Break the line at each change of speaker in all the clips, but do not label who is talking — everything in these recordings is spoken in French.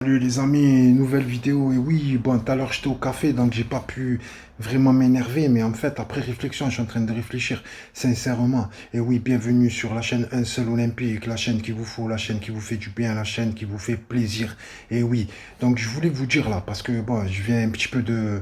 Salut les amis, nouvelle vidéo. Et oui, bon, tout à l'heure j'étais au café, donc j'ai pas pu vraiment m'énerver, mais en fait, après réflexion, je suis en train de réfléchir sincèrement. Et oui, bienvenue sur la chaîne Un Seul Olympique, la chaîne qui vous faut, la chaîne qui vous fait du bien, la chaîne qui vous fait plaisir. Et oui, donc je voulais vous dire là, parce que bon, je viens un petit peu de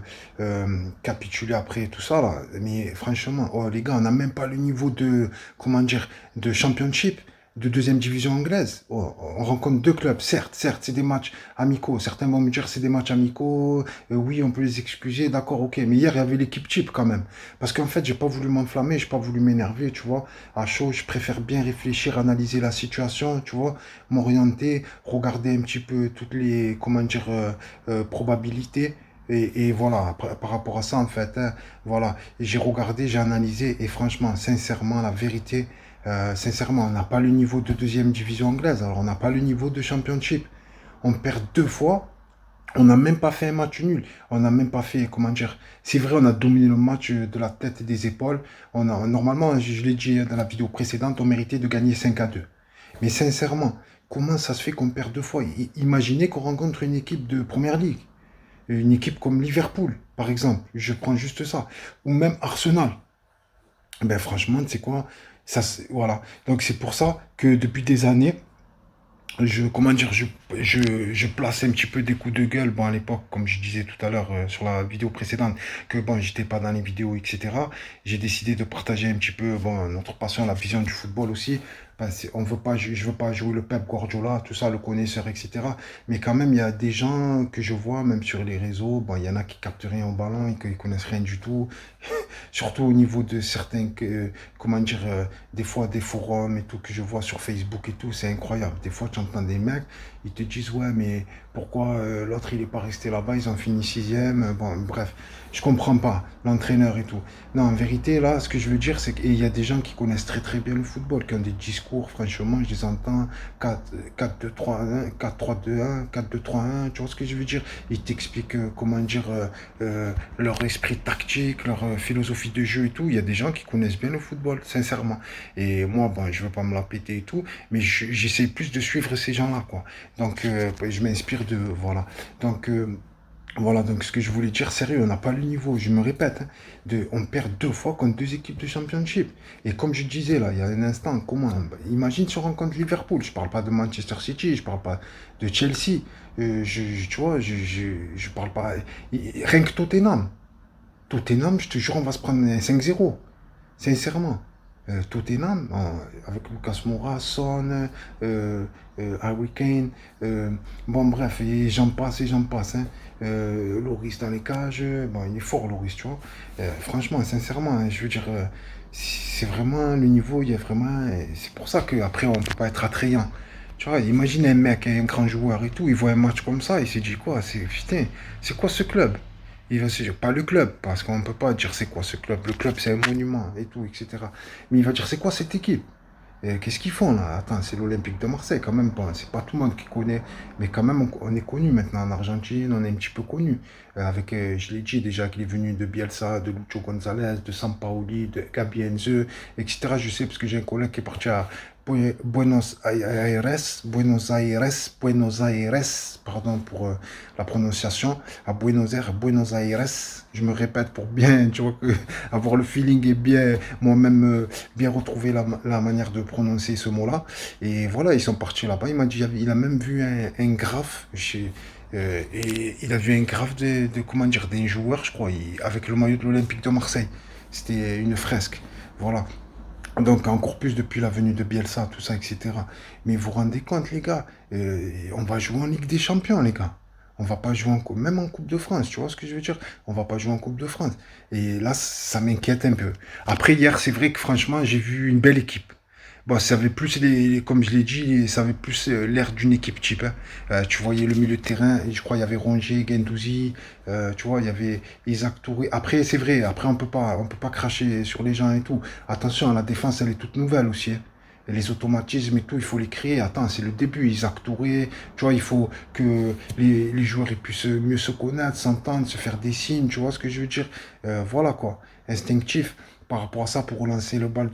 capituler après tout ça là, mais franchement, oh les gars, on n'a même pas le niveau de, comment dire, de championship. De deuxième division anglaise. Oh, on rencontre deux clubs, certes, c'est des matchs amicaux. Certains vont me dire c'est des matchs amicaux. Oui, on peut les excuser, d'accord, ok. Mais hier, il y avait l'équipe type quand même. Parce qu'en fait, j'ai pas voulu m'enflammer, j'ai pas voulu m'énerver, tu vois. À chaud, je préfère bien réfléchir, analyser la situation, tu vois, m'orienter, regarder un petit peu toutes les, comment dire, probabilités. Et voilà, par rapport à ça, en fait, hein, voilà, j'ai regardé, j'ai analysé, et franchement, sincèrement, la vérité, sincèrement, on n'a pas le niveau de deuxième division anglaise, alors on n'a pas le niveau de championship. On perd deux fois. On n'a même pas fait un match nul. On n'a même pas fait, comment dire, c'est vrai, on a dominé le match de la tête et des épaules. Normalement, je l'ai dit dans la vidéo précédente, on méritait de gagner 5-2. Mais sincèrement, comment ça se fait qu'on perd deux fois? Imaginez qu'on rencontre une équipe de première ligue. Une équipe comme Liverpool, par exemple. Je prends juste ça. Ou même Arsenal. Ben franchement, tu sais quoi? Ça, voilà. Donc c'est pour ça que depuis des années, comment dire, je place un petit peu des coups de gueule. Bon, à l'époque, comme je disais tout à l'heure sur la vidéo précédente, que bon, j'étais pas dans les vidéos, etc. J'ai décidé de partager un petit peu, bon, notre passion, la vision du football aussi. Ben, on veut pas, je veux pas jouer le Pep Guardiola, tout ça, le connaisseur, etc. Mais quand même, il y a des gens que je vois, même sur les réseaux, bon, il y en a qui captent rien au ballon et qui connaissent rien du tout. Surtout au niveau de certains, comment dire, des fois des forums et tout que je vois sur Facebook et tout, c'est incroyable. Des fois, tu entends des mecs, ils te disent, ouais, mais pourquoi l'autre, il n'est pas resté là-bas, ils ont fini sixième. Bon, bref, je comprends pas, l'entraîneur et tout. Non, en vérité, là, ce que je veux dire, c'est qu'il y a des gens qui connaissent très très bien le football, qui ont des discours, franchement, je les entends, 4-2-3-1, 4-3-2-1, 4-2-3-1, tu vois ce que je veux dire? Ils t'expliquent, comment dire, leur esprit tactique, leur philosophie de jeu et tout. Il y a des gens qui connaissent bien le football, sincèrement. Et moi, bon, je veux pas me la péter et tout, mais j'essaie plus de suivre ces gens-là, quoi. Donc, je m'inspire de, voilà. Donc, voilà, donc ce que je voulais dire, sérieux, on n'a pas le niveau, je me répète, hein, on perd deux fois contre deux équipes de championship. Et comme je disais là, il y a un instant, comment, imagine si on rencontre Liverpool, je parle pas de Manchester City, je parle pas de Chelsea, tu vois, je parle pas, rien que Tottenham, je te jure, on va se prendre un 5-0. Sincèrement. Tottenham, avec Lucas Moura, Son, Harry Kane, bon bref, et j'en passe. Hein. Loris dans les cages, bon, il est fort Loris, tu vois. Franchement, sincèrement, hein, je veux dire, c'est vraiment le niveau, il y a vraiment. C'est pour ça qu'après, on ne peut pas être attrayant. Tu vois, imagine un mec, un grand joueur et tout, il voit un match comme ça, il se dit quoi, putain, c'est quoi ce club? Il va se dire, pas le club, parce qu'on ne peut pas dire c'est quoi ce club. Le club, c'est un monument et tout, etc. Mais il va dire, c'est quoi cette équipe? Qu'est-ce qu'ils font là? Attends, c'est l'Olympique de Marseille quand même. Bon, c'est pas tout le monde qui connaît, mais quand même, on est connu maintenant en Argentine, on est un petit peu connu. Je l'ai dit déjà qu'il est venu de Bielsa, de Lucho González, de Sampaoli, de Gabi Heinze, etc. Je sais parce que j'ai un collègue qui est parti à Buenos Aires, pardon pour la prononciation, à Buenos Aires. Je me répète pour bien, tu vois, avoir le feeling et bien, moi-même, bien retrouver la manière de prononcer ce mot-là. Et voilà, ils sont partis là-bas. Il m'a dit, il a même vu un graphe et il a vu un graphe comment dire, d'un joueur, je crois, avec le maillot de l'Olympique de Marseille. C'était une fresque. Voilà. Donc encore plus depuis la venue de Bielsa, tout ça, etc. Mais vous vous rendez compte, les gars, on va jouer en Ligue des Champions, les gars. On va pas jouer même en Coupe de France, tu vois ce que je veux dire? On va pas jouer en Coupe de France. Et là, ça m'inquiète un peu. Après, hier, c'est vrai que franchement, j'ai vu une belle équipe. Bon, ça avait plus, comme je l'ai dit, ça avait plus l'air d'une équipe type. Hein. Tu voyais le milieu de terrain, et je crois il y avait Rongier, Guendouzi, tu vois, il y avait Isaac Touré. Après, c'est vrai, après on peut pas cracher sur les gens et tout. Attention, la défense, elle est toute nouvelle aussi. Hein. Et les automatismes et tout, il faut les créer. Attends, c'est le début. Isaac Touré, tu vois, il faut que les joueurs ils puissent mieux se connaître, s'entendre, se faire des signes, tu vois ce que je veux dire? Voilà quoi, instinctif. par rapport à ça pour relancer la balle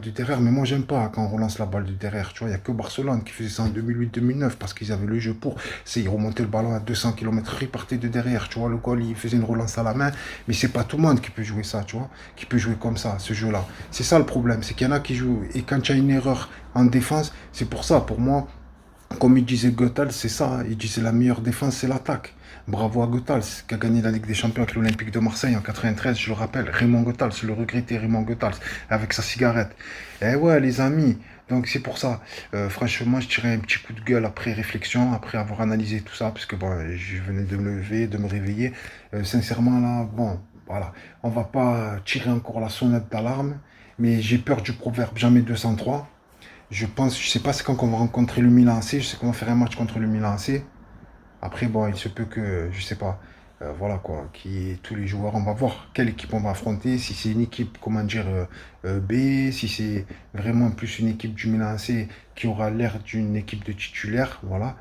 du derrière. Mais moi, j'aime pas quand on relance la balle du derrière. Tu vois, il n'y a que Barcelone qui faisait ça en 2008-2009 parce qu'ils avaient le jeu pour. C'est, ils remontaient le ballon à 200 km/h, ils partaient de derrière. Tu vois, le goal, il faisait une relance à la main. Mais c'est pas tout le monde qui peut jouer ça, tu vois, qui peut jouer comme ça, ce jeu-là. C'est ça le problème, c'est qu'il y en a qui jouent. Et quand il y a une erreur en défense, c'est pour ça, pour moi, comme il disait Goethals, c'est ça, il disait la meilleure défense, c'est l'attaque. Bravo à Goethals, qui a gagné la Ligue des Champions avec l'Olympique de Marseille en 93, je le rappelle. Raymond Goethals, le regretté Raymond Goethals, avec sa cigarette. Eh ouais, les amis, donc c'est pour ça. Franchement, je tirais un petit coup de gueule après réflexion, après avoir analysé tout ça, parce que bon, je venais de me lever, de me réveiller. Sincèrement, là, bon, voilà, on va pas tirer encore la sonnette d'alarme, mais j'ai peur du proverbe jamais 203. Je pense, je sais pas c'est quand on va rencontrer le Milan AC, je sais qu'on va faire un match contre le Milan AC. Après, bon, il se peut que, je sais pas, voilà quoi, qui tous les joueurs, on va voir quelle équipe on va affronter, si c'est une équipe, comment dire, B, si c'est vraiment plus une équipe du Milan AC qui aura l'air d'une équipe de titulaires, voilà,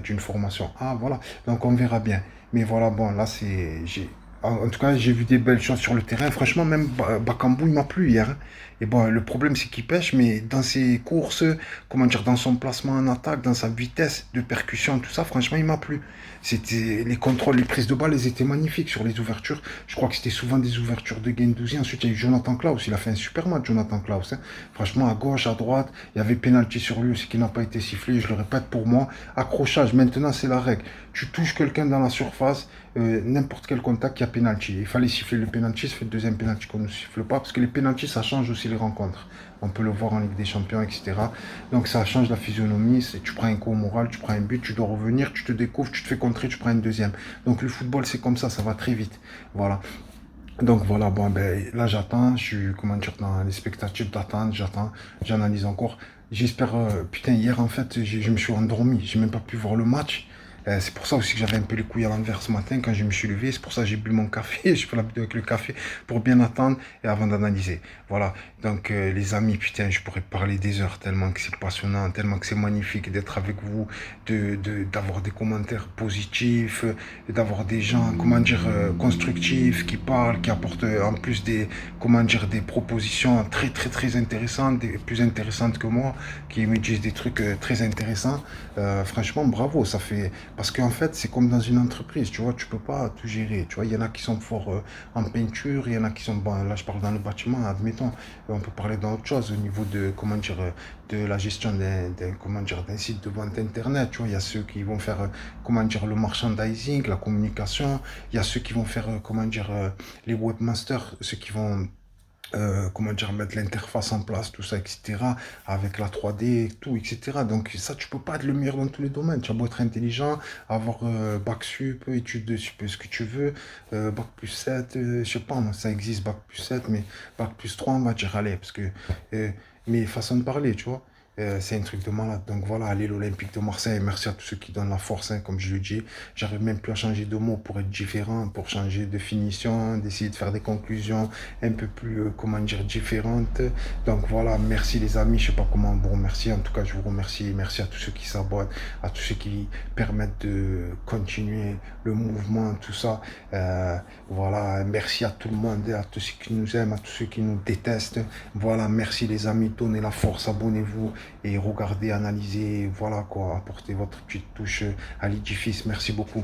d'une formation A, voilà. Donc on verra bien. Mais voilà, bon, là c'est, en tout cas, j'ai vu des belles choses sur le terrain. Franchement, même Bakambu, il m'a plu hier, hein. Et bon, le problème, c'est qu'il pêche, mais dans ses courses, comment dire, dans son placement en attaque, dans sa vitesse de percussion, tout ça, franchement, il m'a plu. C'était les contrôles, les prises de balles, elles étaient magnifiques sur les ouvertures. Je crois que c'était souvent des ouvertures de Guendouzi. Ensuite, il y a eu Jonathan Klaus. Il a fait un super match, Jonathan Klaus, hein. Franchement, à gauche, à droite, il y avait pénalty sur lui aussi qui n'a pas été sifflé. Je le répète pour moi. Accrochage, maintenant, c'est la règle. Tu touches quelqu'un dans la surface, n'importe quel contact, il y a pénalty. Il fallait siffler le pénalty, ça fait le deuxième pénalty qu'on ne siffle pas, parce que les pénaltys, ça change aussi les rencontres. On peut le voir en Ligue des Champions, etc. Donc ça change la physionomie. Tu prends un coup au moral, tu prends un but, tu dois revenir, tu te découvres, tu te fais contrer, tu prends une deuxième. Donc le football, c'est comme ça va très vite. Voilà. Donc voilà, bon, ben là j'attends, je suis, comment dire, dans les spectatives d'attente, j'attends, j'analyse encore. J'espère, putain, hier en fait, je me suis endormi, j'ai même pas pu voir le match. C'est pour ça aussi que j'avais un peu les couilles à l'envers ce matin quand je me suis levé. C'est pour ça que j'ai bu mon café. Je fais la vidéo avec le café pour bien attendre et avant d'analyser. Voilà. Donc, les amis, putain, je pourrais parler des heures tellement que c'est passionnant, tellement que c'est magnifique d'être avec vous, d'avoir des commentaires positifs, d'avoir des gens, comment dire, constructifs qui parlent, qui apportent en plus des, comment dire, des propositions très, très, très intéressantes, plus intéressantes que moi, qui me disent des trucs très intéressants. Franchement, bravo. Ça fait parce qu'en fait, c'est comme dans une entreprise, tu vois, tu peux pas tout gérer. Tu vois, il y en a qui sont forts en peinture, il y en a qui sont, bon, là je parle dans le bâtiment, admettons, on peut parler d'autre chose au niveau de, comment dire, de la gestion comment dire, d'un site de vente internet. Tu vois, il y a ceux qui vont faire, comment dire, le merchandising, la communication, il y a ceux qui vont faire, comment dire, les webmasters, ceux qui vont comment dire, mettre l'interface en place, tout ça, etc., avec la 3D, tout, etc. Donc ça, tu peux pas être le meilleur dans tous les domaines. Tu as beau être intelligent, avoir bac sup, études de sup, ce que tu veux, bac plus 7 je sais pas, moi, ça existe, bac plus 7 mais bac plus 3 on va dire, allez, parce que, mais façon de parler, tu vois. C'est un truc de malade. Donc voilà, allez l'Olympique de Marseille. Merci à tous ceux qui donnent la force, hein, comme je le dis. J'arrive même plus à changer de mots pour être différent, pour changer de finition, d'essayer de faire des conclusions un peu plus, comment dire, différentes. Donc voilà, merci les amis. Je sais pas comment vous remercier. En tout cas, je vous remercie. Merci à tous ceux qui s'abonnent, à tous ceux qui permettent de continuer le mouvement, tout ça. Voilà, merci à tout le monde, à tous ceux qui nous aiment, à tous ceux qui nous détestent. Voilà, merci les amis. Donnez la force, abonnez-vous et regardez, analysez, voilà quoi, apportez votre petite touche à l'édifice. Merci beaucoup.